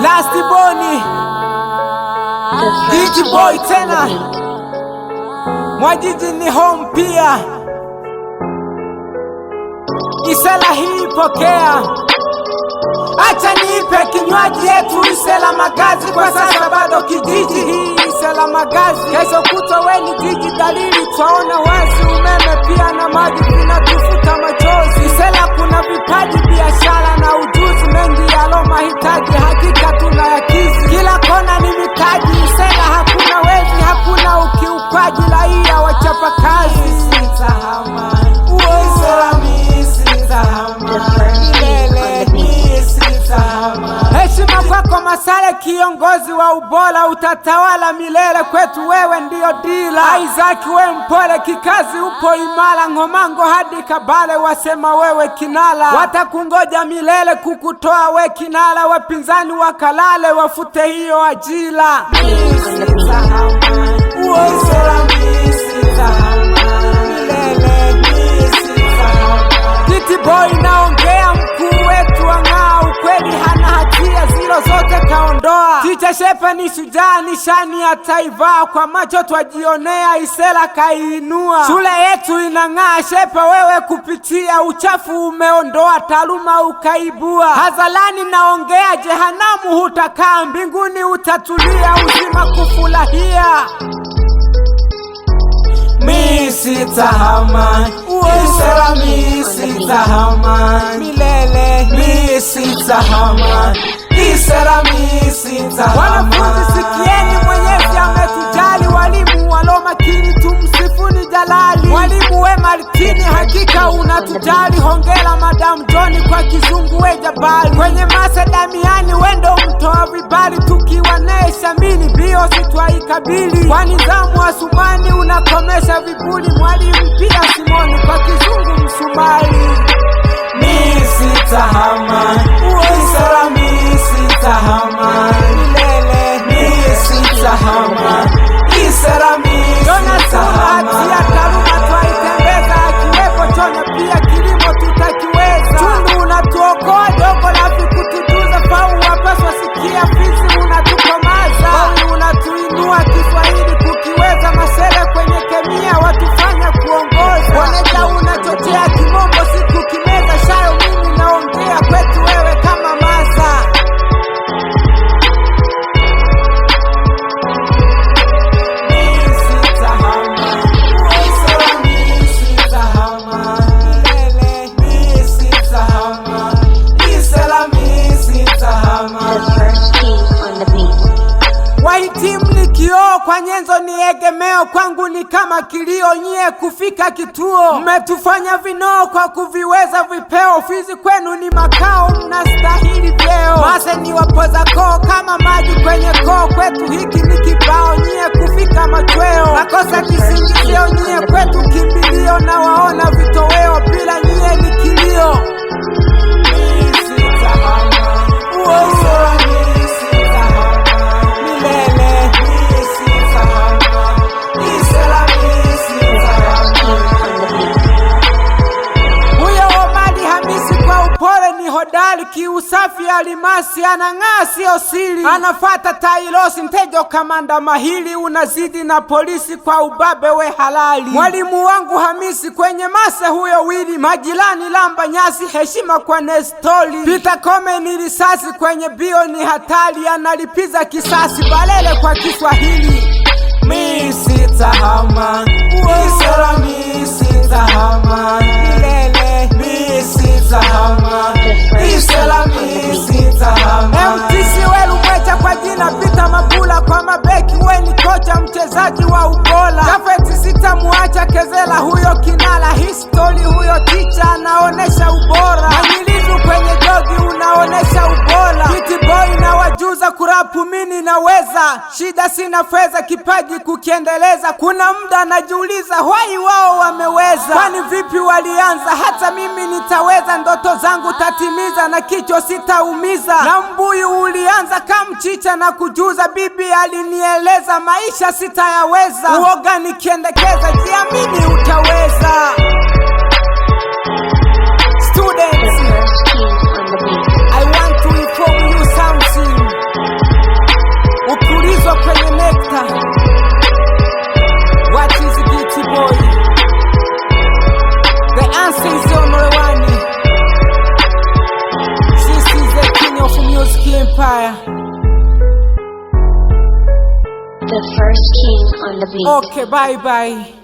Last Boni Digi Boy tena Mwajiji ni home pia. Isela hii pokea, acha nipe kinywaji yetu Isela Magazi. Kwa sasa bado kijiji hii Isela Magazi, kesho kutwa weni jiji dalili twaona wazi. Umeme pia na maji vinatufuta machozi. Isela kuna vipaji, biashara na ujuzi, mengi yalo mahitaji hakika tunayakizi. Kila kona ni mitaji Isela, hakuna wezi, hakuna ukiukwaji, raia wachapa kazi. Sitahama heshima kwako Masale, kiongozi wa ubora, utatawala milele kwetu, wewe ndio dila. Isaac we mpole, kikazi upo imara, Ngomango hadi Kabale wasema wewe kinala. Watakungoja milele kukutoa we kinala, wapinzani wakalale wafute hiyo ajila. Digi Boy naongea, mkuu wetu ang'aa, ukweli hana hatia, zilo zote kaondoa. Ticha Shepe ni shujaa, nishani ya taifa, kwa macho twajionea Isela kaiinua. Shule yetu inang'aa, Shepe wewe kupitia uchafu umeondoa, taaluma ukaibua. Hadharani naongea, jehanamu hutakaa, mbinguni utatulia, uzima kufurahia. Mi sitahama Isela, mi sitahama milele, mi sitahama Isela, mi sitahama. Wanafunzi sikieni, Mwenyezi ametujali, walimu walo makini tumsifuni Jalali. Mwalimu we Martini hakika unatujali, hongera Madam John kwa kizungu we Jabali. Kwenye masa Damiani wendo mtoa vibali, tukiwa naye Shamini bio sitwaikabili. Kwa nizamu Asumani unakomesha vibuli, mwalimu pia Simoni kwa kizungu Msumali. Mi sitahama Isela, mi sitahama milele, mi sitahama Isela, mi sitahama. Taaluma twaitembeza, akiwepo Chonya pia kilimo tutakiweza. Tundu unatuokoa, dogo la vikutujuza, Fau wapaswa sikia, Fizi unatukomaza, Fau unatuinua, Kiswahili kukiweza, Masele kwenye kemia watufanya kuongoza. Woneja unachochea, Kimombo siku kimeza, Shayo mimi naongea, kwetu wewe kama masa. Wahitimu ni kioo, kwa nyenzo ni egemeo, kwangu ni kama kilio, nyie kufika kituo. Mmetufanya vinoo kwa kuviweza vipeo, Fizi kwenu ni makao, mnastahili vyeo. Mase ni wapoza koo kama maji kwenye koo, kwetu hiki ni kibao, nyie kufika machweo. Nakosa kisingizio, nyie kwetu kimbilio, na waona vitoweo, bila nyie ni kilio. Mi sitahama Isela, mi sitahama milele, mi sitahama Isela, mi sitahama. Huyo Omari Hamisi kwa upole ni hodari, kiusafi Alimasi anang'aa sio siri, anafata Tailosi Ntejo kamanda mahili, unazidi na polisi kwa ubabe we halali. Mwalimu wangu Hamisi kwenye mase huyo wili, majirani lamba nyasi, heshima kwa Nestori. Pita Kome ni risasi, kwenye bio ni hatari, analipiza kisasi, Balele kwa Kiswahili. Mi sitahama Isela, mi sitahama milele, mi sitahama Isela, mi sitahama. MTC welu mwecha kwa jina Pita Mabula, kwa mabeki weni kocha mchezaji wa ubora. Jafeti sitamuacha Kezela huyo kinala, History huyo ticha anaonesha ubora. Manyilizu kwenye jogi unaonesha ubora. Digi Boy na wajuza kurapu mini naweza, shida sina fedha, kipaji kukiendeleza. Kuna muda najiuliza why wao wameweza, kwani vipi walianza, hata mimi nitaweza. Ndoto zangu tatimiza, na kichwa sitaumiza. Na mbuyu ulianza kamchicha na kujuza, bibi alinieleza maisha sitayaweza. Uoga nikiendekeza, jiamini utaweza. Students, I want to inform you something. Empire. The first king on the beat. Okay, bye bye.